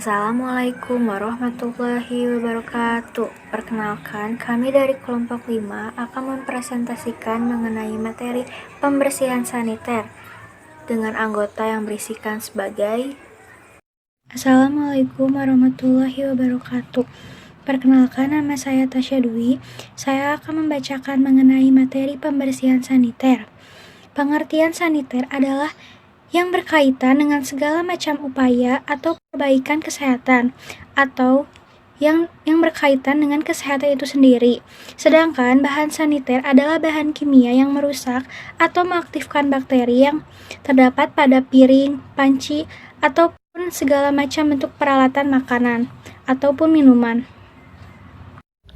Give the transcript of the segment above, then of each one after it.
Assalamualaikum warahmatullahi wabarakatuh. Perkenalkan, kami dari kelompok 5 akan mempresentasikan mengenai materi pembersihan saniter dengan anggota yang berisikan sebagai Assalamualaikum warahmatullahi wabarakatuh. Perkenalkan, nama saya Tasya Dwi. Saya akan membacakan mengenai materi pembersihan saniter. Pengertian saniter adalah yang berkaitan dengan segala macam upaya atau perbaikan kesehatan atau yang berkaitan dengan kesehatan itu sendiri. Sedangkan bahan saniter adalah bahan kimia yang merusak atau mengaktifkan bakteri yang terdapat pada piring, panci, ataupun segala macam bentuk peralatan makanan ataupun minuman.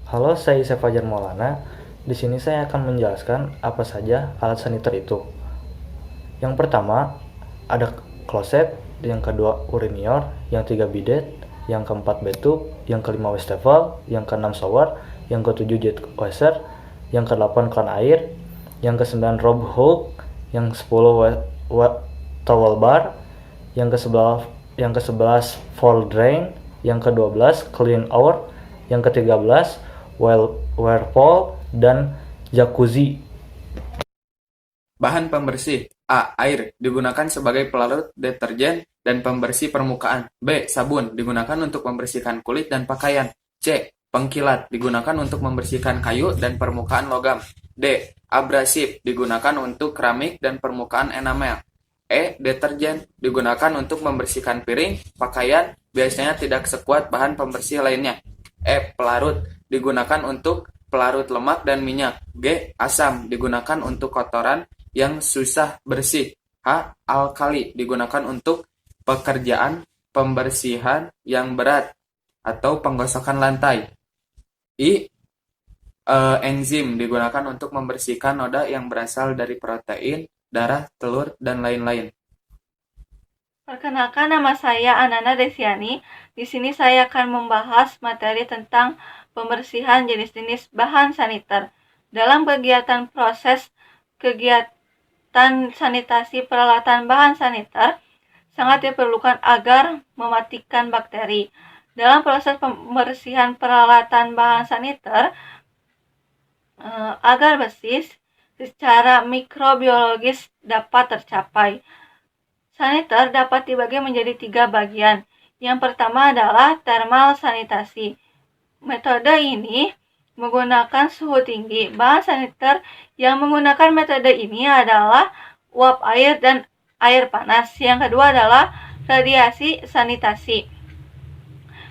Halo, saya Fajar Maulana. Di sini saya akan menjelaskan apa saja alat saniter itu. Yang pertama, ada kloset, yang kedua urinior, yang ketiga bidet, yang keempat bathtub, yang kelima wastafel, yang keenam shower, yang ketujuh jet washer, yang kedelapan kran air, yang kesembilan robe hook, yang 10 towel bar, yang ke-11 fall drain, yang ke-12 clean out, yang ke-13 whirlpool, dan jacuzzi. Bahan pembersih. A. Air, digunakan sebagai pelarut deterjen dan pembersih permukaan. B. Sabun, digunakan untuk membersihkan kulit dan pakaian. C. Pengkilat, digunakan untuk membersihkan kayu dan permukaan logam. D. Abrasif, digunakan untuk keramik dan permukaan enamel. E. Deterjen, digunakan untuk membersihkan piring, pakaian, biasanya tidak sekuat bahan pembersih lainnya. E. Pelarut, digunakan untuk pelarut lemak dan minyak. G. Asam, digunakan untuk kotoran yang susah bersih. H. Alkali, digunakan untuk pekerjaan pembersihan yang berat atau penggosokan lantai. I. Enzim, digunakan untuk membersihkan noda yang berasal dari protein, darah, telur, dan lain-lain. Perkenalkan, nama saya Ananda Desiani. Di sini saya akan membahas materi tentang pembersihan jenis-jenis bahan saniter. Dalam kegiatan sanitasi peralatan bahan saniter sangat diperlukan agar mematikan bakteri. Dalam proses pembersihan peralatan bahan saniter agar bersih secara mikrobiologis dapat tercapai. Saniter dapat dibagi menjadi 3 bagian. Yang pertama adalah thermal sanitasi. Metode ini menggunakan suhu tinggi. Bahan saniter yang menggunakan metode ini adalah uap air dan air panas. Yang kedua adalah radiasi sanitasi.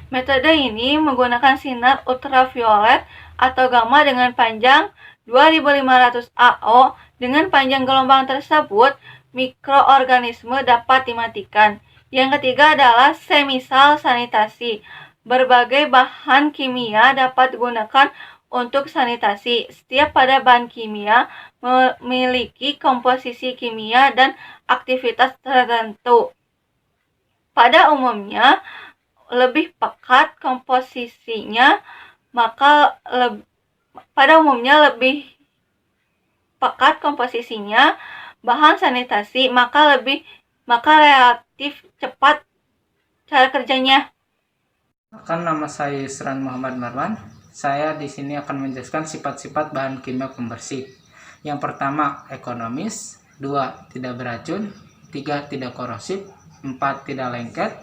Metode ini menggunakan sinar ultraviolet atau gamma dengan panjang 2500 AO. Dengan panjang gelombang tersebut, mikroorganisme dapat dimatikan. Yang ketiga adalah semisal sanitasi. Berbagai bahan kimia dapat digunakan untuk sanitasi. Setiap pada bahan kimia memiliki komposisi kimia dan aktivitas tertentu. Pada umumnya lebih pekat komposisinya, bahan sanitasi maka relatif cepat cara kerjanya. Nama saya Yusran Muhammad Marwan. Saya di sini akan menjelaskan sifat-sifat bahan kimia pembersih. Yang pertama, ekonomis. 2. Tidak beracun. 3. Tidak korosif. 4. Tidak lengket.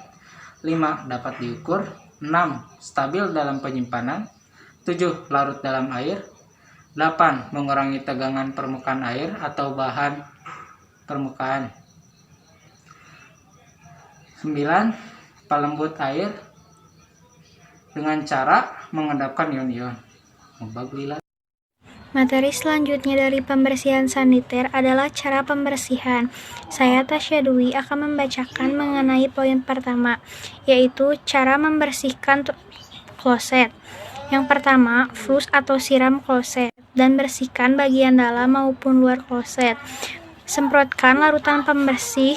5. Dapat diukur. 6. Stabil dalam penyimpanan. 7. Larut dalam air. 8. Mengurangi tegangan permukaan air atau bahan permukaan. 9. Pelembut air dengan cara mengendapkan ion-ion. Materi selanjutnya dari pembersihan saniter adalah cara pembersihan. Saya Tasya Dwi akan membacakan mengenai poin pertama, yaitu cara membersihkan kloset. Yang pertama, flush atau siram kloset dan bersihkan bagian dalam maupun luar kloset. Semprotkan larutan pembersih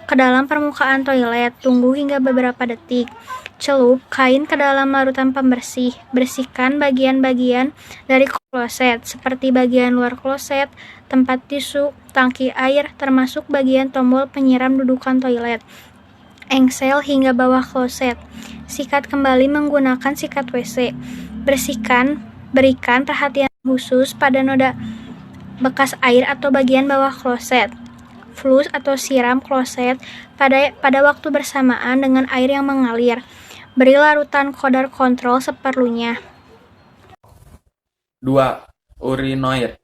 ke dalam permukaan toilet, tunggu hingga beberapa detik. Celup kain ke dalam larutan pembersih. Bersihkan bagian-bagian dari kloset, seperti bagian luar kloset, tempat tisu, tangki air, termasuk bagian tombol penyiram dudukan toilet. engsel hingga bawah kloset. Sikat kembali menggunakan sikat WC. Berikan perhatian khusus pada noda bekas air atau bagian bawah kloset. Flus atau siram kloset pada waktu bersamaan dengan air yang mengalir. Beri larutan kodar kontrol seperlunya. 2. Urinoir.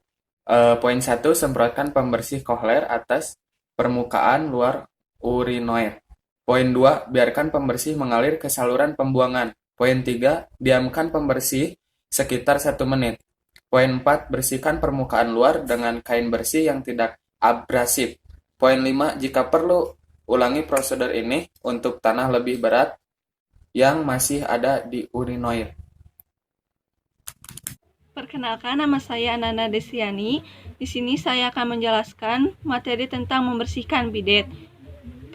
Poin 1. Semprotkan pembersih kohler atas permukaan luar urinoir. Poin 2. Biarkan pembersih mengalir ke saluran pembuangan. Poin 3. Diamkan pembersih sekitar 1 menit. Poin 4. Bersihkan permukaan luar dengan kain bersih yang tidak abrasif. Poin 5. Jika perlu, ulangi prosedur ini untuk tanah lebih berat yang masih ada di urinoir. Perkenalkan, nama saya Ananda Desiani. Di sini saya akan menjelaskan materi tentang membersihkan bidet.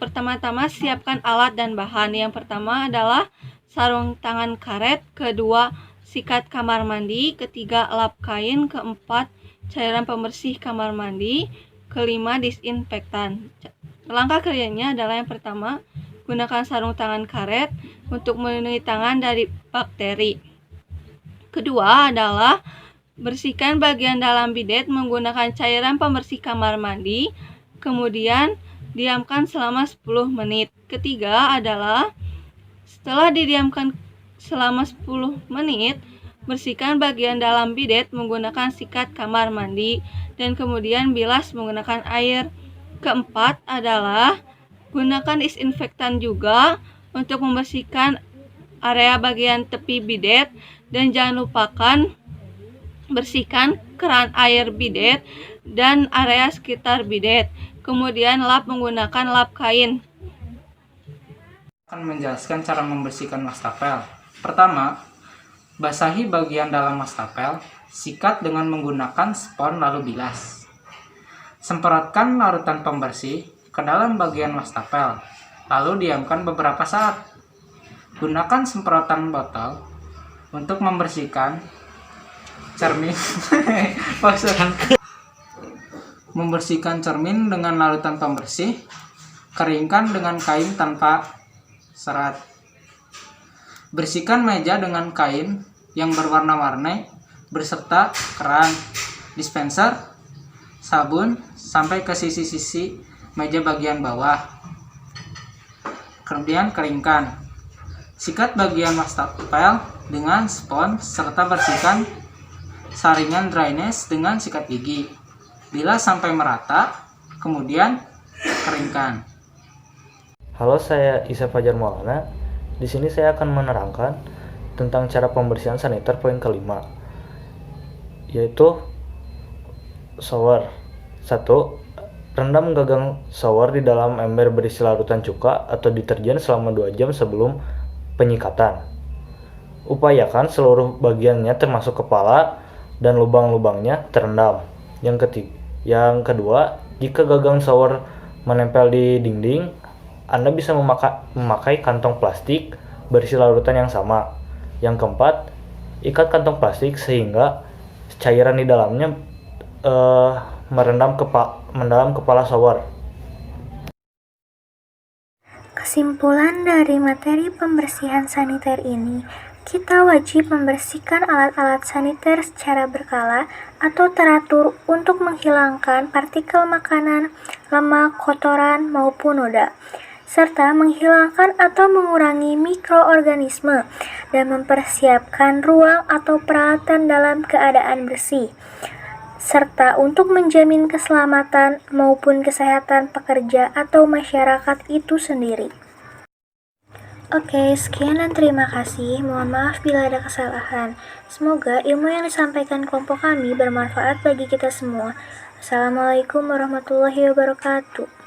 Pertama-tama, siapkan alat dan bahan. Yang pertama adalah sarung tangan karet, kedua sikat kamar mandi, ketiga lap kain, keempat cairan pembersih kamar mandi, kelima disinfektan. Langkah kerjanya adalah yang pertama, gunakan sarung tangan karet untuk melindungi tangan dari bakteri. Kedua adalah bersihkan bagian dalam bidet menggunakan cairan pembersih kamar mandi, kemudian diamkan selama 10 menit. Ketiga adalah setelah didiamkan selama 10 menit, bersihkan bagian dalam bidet menggunakan sikat kamar mandi dan kemudian bilas menggunakan air. Keempat adalah gunakan disinfektan juga untuk membersihkan area bagian tepi bidet dan jangan lupakan bersihkan keran air bidet dan area sekitar bidet. Kemudian lap menggunakan lap kain. Akan menjelaskan cara membersihkan wastafel. Pertama, basahi bagian dalam wastafel, sikat dengan menggunakan spons lalu bilas. Semprotkan larutan pembersih ke dalam bagian wastafel, lalu diamkan beberapa saat. Gunakan semprotan botol untuk membersihkan cermin. Membersihkan cermin dengan larutan pembersih. Keringkan dengan kain tanpa serat. Bersihkan meja dengan kain yang berwarna-warni beserta keran, dispenser, sabun sampai ke sisi-sisi meja bagian bawah. Kemudian keringkan. Sikat bagian wastafel dengan spons serta bersihkan saringan drainase dengan sikat gigi. Bilas sampai merata, kemudian keringkan. Halo, saya Isa Fajar Maulana. Di sini saya akan menerangkan tentang cara pembersihan saniter poin kelima, yaitu shower. 1. Rendam gagang shower di dalam ember berisi larutan cuka atau deterjen selama 2 jam sebelum penyikatan. Upayakan seluruh bagiannya termasuk kepala dan lubang-lubangnya terendam. Yang kedua, jika gagang shower menempel di dinding, Anda bisa memakai kantong plastik berisi larutan yang sama. Yang keempat, ikat kantong plastik sehingga cairan di dalamnya mendalam kepala shower. Kesimpulan dari materi pembersihan saniter ini, kita wajib membersihkan alat-alat saniter secara berkala atau teratur untuk menghilangkan partikel makanan, lemak, kotoran, maupun noda, serta menghilangkan atau mengurangi mikroorganisme dan mempersiapkan ruang atau peralatan dalam keadaan bersih, serta untuk menjamin keselamatan maupun kesehatan pekerja atau masyarakat itu sendiri. Oke, sekian dan terima kasih. Mohon maaf bila ada kesalahan. Semoga ilmu yang disampaikan kelompok kami bermanfaat bagi kita semua. Assalamualaikum warahmatullahi wabarakatuh.